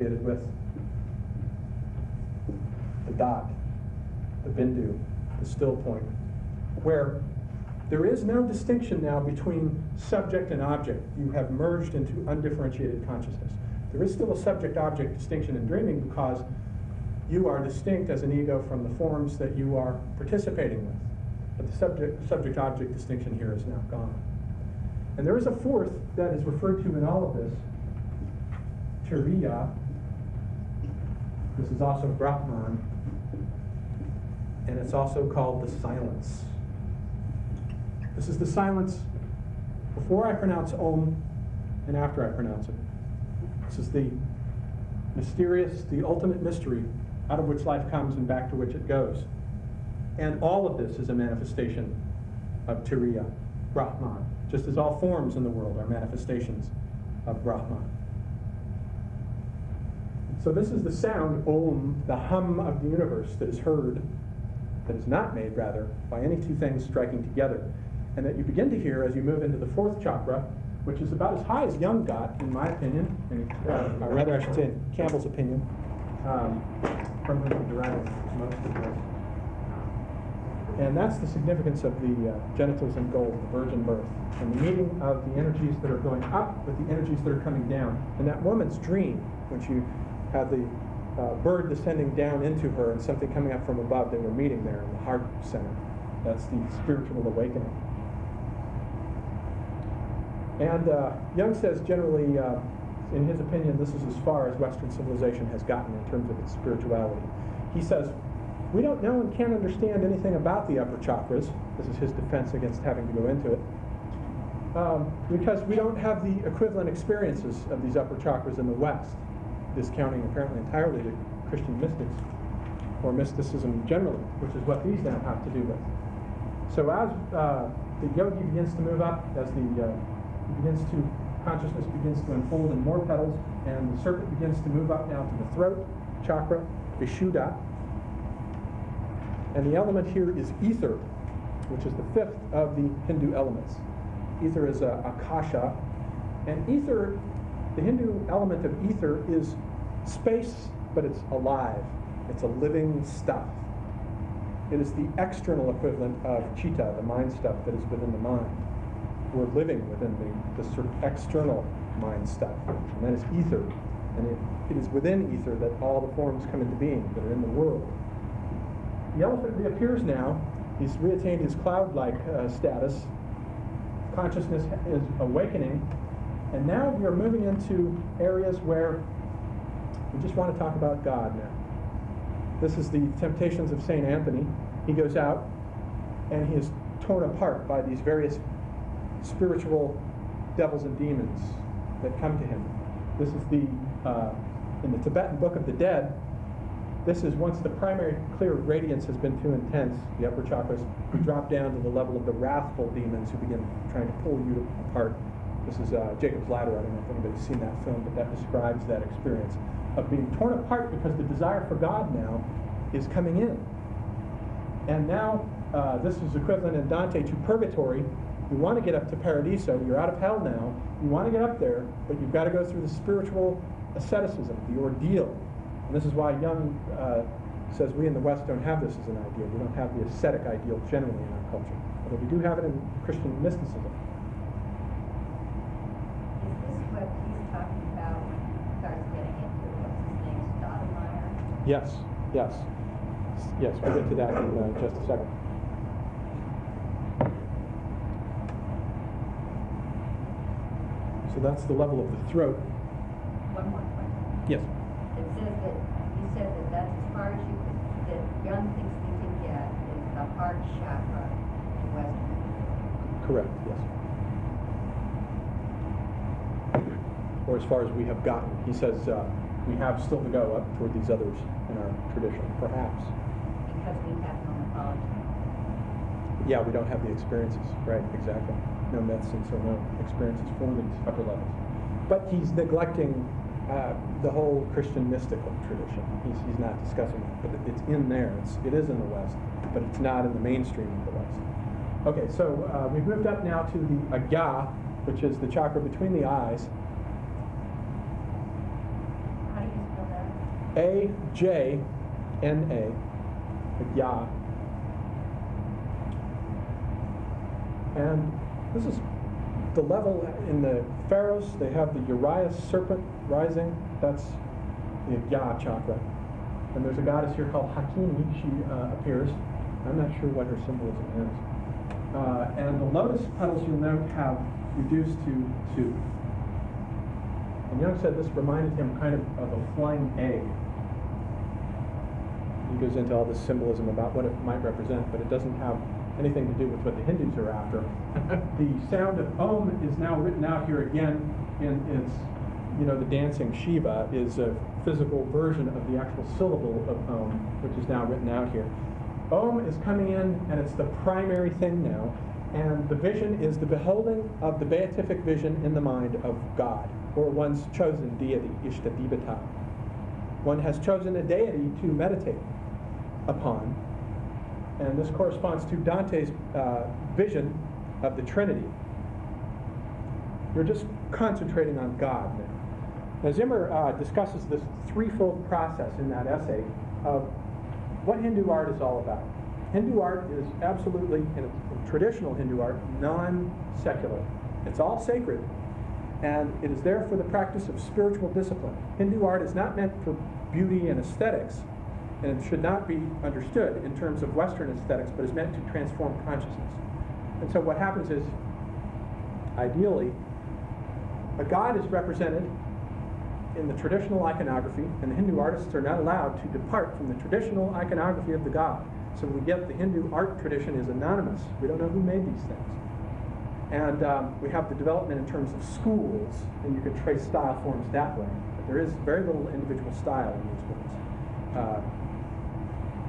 with the dot, the bindu, the still point, where there is no distinction now between subject and object. You have merged into undifferentiated consciousness. There is still a subject-object distinction in dreaming because you are distinct as an ego from the forms that you are participating with. But the subject-object distinction here is now gone. And there is a fourth that is referred to in all of this, Turiya. This is also Brahman, and it's also called the silence. This is the silence before I pronounce Om and after I pronounce it. This is the mysterious, the ultimate mystery out of which life comes and back to which it goes. And all of this is a manifestation of Turiya, Brahman, just as all forms in the world are manifestations of Brahman. So this is the sound, Om, the hum of the universe that is heard, that is not made, rather, by any two things striking together, and that you begin to hear as you move into the fourth chakra, which is about as high as Jung got, in my opinion, and rather I should say in Campbell's opinion, from whom he derived most of this. And that's the significance of the genitals in gold, the virgin birth, and the meeting of the energies that are going up with the energies that are coming down. And that woman's dream, when she had the bird descending down into her and something coming up from above, they were meeting there in the heart center. That's the spiritual awakening. And Jung says generally, in his opinion, this is as far as Western civilization has gotten in terms of its spirituality. He says, we don't know and can't understand anything about the upper chakras. This is his defense against having to go into it. Because we don't have the equivalent experiences of these upper chakras in the West, discounting apparently entirely the Christian mystics, or mysticism generally, which is what these now have to do with. So as the yogi begins to move up, as the consciousness begins to unfold in more petals, and the serpent begins to move up now to the throat chakra, Vishuddha. And the element here is ether, which is the fifth of the Hindu elements. Ether is akasha, and ether, the Hindu element of ether is space, but it's alive. It's a living stuff. It is the external equivalent of chitta, the mind stuff that is within the mind. We're living within the sort of external mind stuff, and that is ether. And it is within ether that all the forms come into being that are in the world. The elephant reappears now. He's reattained his cloud-like status. Consciousness is awakening, and now we are moving into areas where we just want to talk about God now. This is the Temptations of St. Anthony. He goes out, and he is torn apart by these various spiritual devils and demons that come to him. This is in the Tibetan Book of the Dead, this is once the primary clear radiance has been too intense, the upper chakras, we drop down to the level of the wrathful demons who begin trying to pull you apart. This is Jacob's Ladder. I don't know if anybody's seen that film, but that describes that experience of being torn apart because the desire for God now is coming in. And now, this is equivalent in Dante to purgatory. You want to get up to Paradiso. You're out of hell now. You want to get up there, but you've got to go through the spiritual asceticism, the ordeal. And this is why Jung says we in the West don't have this as an ideal. We don't have the ascetic ideal generally in our culture, although we do have it in Christian mysticism. Is this what he's talking about when he starts getting into what's his name, Stoudemire? Yes, yes. Yes, we'll get to that in just a second. So that's the level of the throat. One more question. Yes. It says that, you said that that's as far as you could, that Jung thinks we can get is the heart chakra in Western. Correct, yes. Or as far as we have gotten. He says we have still to go up toward these others in our tradition, perhaps. Because we have no mythology. Yeah, we don't have the experiences. Right, exactly. No myths and so no experiences for these upper levels. But he's neglecting the whole Christian mystical tradition. He's not discussing it, but it's in there. It is in the West, but it's not in the mainstream of the West. Okay, so we've moved up now to the Agya, which is the chakra between the eyes. How do you A-J-N-A, Agya. And this is the level in the pharaohs. They have the Uriah serpent rising. That's the Agya chakra. And there's a goddess here called Hakini. She appears. I'm not sure what her symbolism is. And the lotus petals, you'll note, have reduced to 2. And Jung said this reminded him kind of a flying egg. He goes into all this symbolism about what it might represent, but it doesn't have anything to do with what the Hindus are after. The sound of Om is now written out here again in its, the dancing Shiva is a physical version of the actual syllable of Om, which is now written out here. Om is coming in, and it's the primary thing now, and the vision is the beholding of the beatific vision in the mind of God, or one's chosen deity, Ishtadevata. One has chosen a deity to meditate upon, and this corresponds to Dante's vision of the Trinity. You're just concentrating on God now. Now Zimmer discusses this threefold process in that essay of what Hindu art is all about. Hindu art is absolutely, in traditional Hindu art, non-secular. It's all sacred, and it is there for the practice of spiritual discipline. Hindu art is not meant for beauty and aesthetics, and it should not be understood in terms of Western aesthetics, but is meant to transform consciousness. And so what happens is, ideally, a god is represented in the traditional iconography, and the Hindu artists are not allowed to depart from the traditional iconography of the god. So we get the Hindu art tradition is anonymous. We don't know who made these things. And we have the development in terms of schools, and you can trace style forms that way. But there is very little individual style in these ones.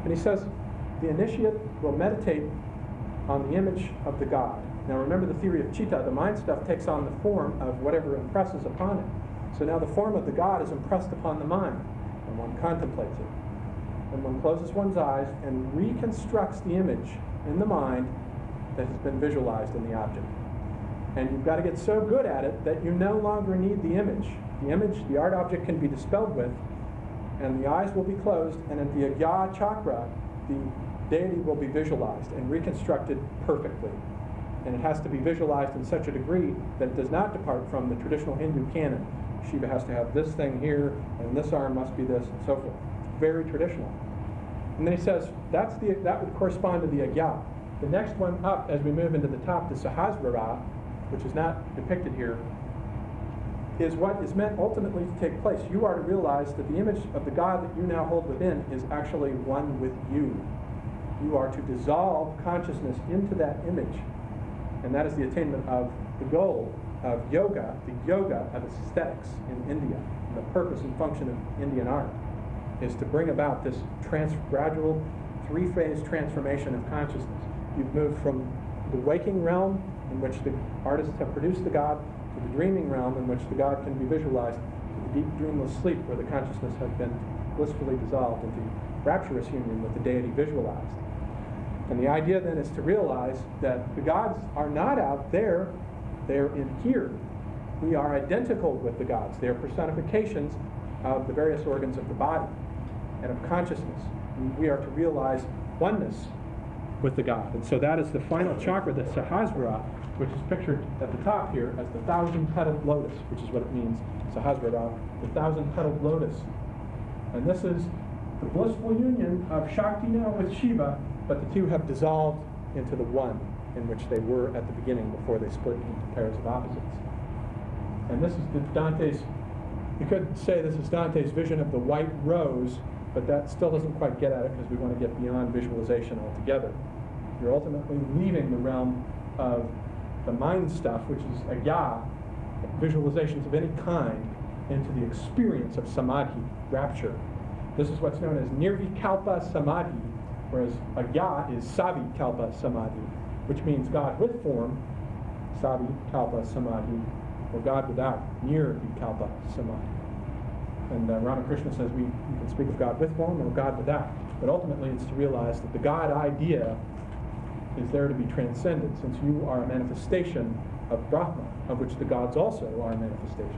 And he says, the initiate will meditate on the image of the god. Now remember the theory of Chitta, the mind stuff takes on the form of whatever impresses upon it. So now the form of the god is impressed upon the mind, and one contemplates it. And one closes one's eyes and reconstructs the image in the mind that has been visualized in the object. And you've got to get so good at it that you no longer need the image. The image, the art object, can be dispelled with, and the eyes will be closed, and at the Agya chakra, the deity will be visualized and reconstructed perfectly. And it has to be visualized in such a degree that it does not depart from the traditional Hindu canon. Shiva has to have this thing here, and this arm must be this, and so forth. Very traditional. And then he says that would correspond to the Agya. The next one up, as we move into the top, the Sahasrara, which is not depicted here, is what is meant ultimately to take place. You are to realize that the image of the God that you now hold within is actually one with you. You are to dissolve consciousness into that image. And that is the attainment of the goal of yoga, the yoga of aesthetics in India. And the purpose and function of Indian art is to bring about this gradual three-phase transformation of consciousness. You've moved from the waking realm, in which the artists have produced the god, to the dreaming realm, in which the god can be visualized, to the deep dreamless sleep, where the consciousness has been blissfully dissolved into rapturous union with the deity visualized. And the idea then is to realize that the gods are not out there, they're in here. We are identical with the gods. They are personifications of the various organs of the body and of consciousness. And we are to realize oneness with the god. And so that is the final chakra, the Sahasrara, which is pictured at the top here as the 1,000-petaled lotus, which is what it means, Sahasrara, the 1,000-petaled lotus. And this is the blissful union of Shakti now with Shiva, but the two have dissolved into the one in which they were at the beginning before they split into pairs of opposites. And this is Dante's, you could say this is Dante's vision of the white rose, but that still doesn't quite get at it because we want to get beyond visualization altogether. You're ultimately leaving the realm of the mind stuff, which is Agya, visualizations of any kind, into the experience of Samadhi, rapture. This is what's known as Nirvikalpa Samadhi, whereas Agya is Savikalpa Samadhi, which means God with form, Savikalpa Samadhi, or God without, Nirvikalpa Samadhi. And Ramakrishna says you can speak of God with form or God without, but ultimately it's to realize that the God idea is there to be transcended, since you are a manifestation of Brahma, of which the gods also are a manifestation.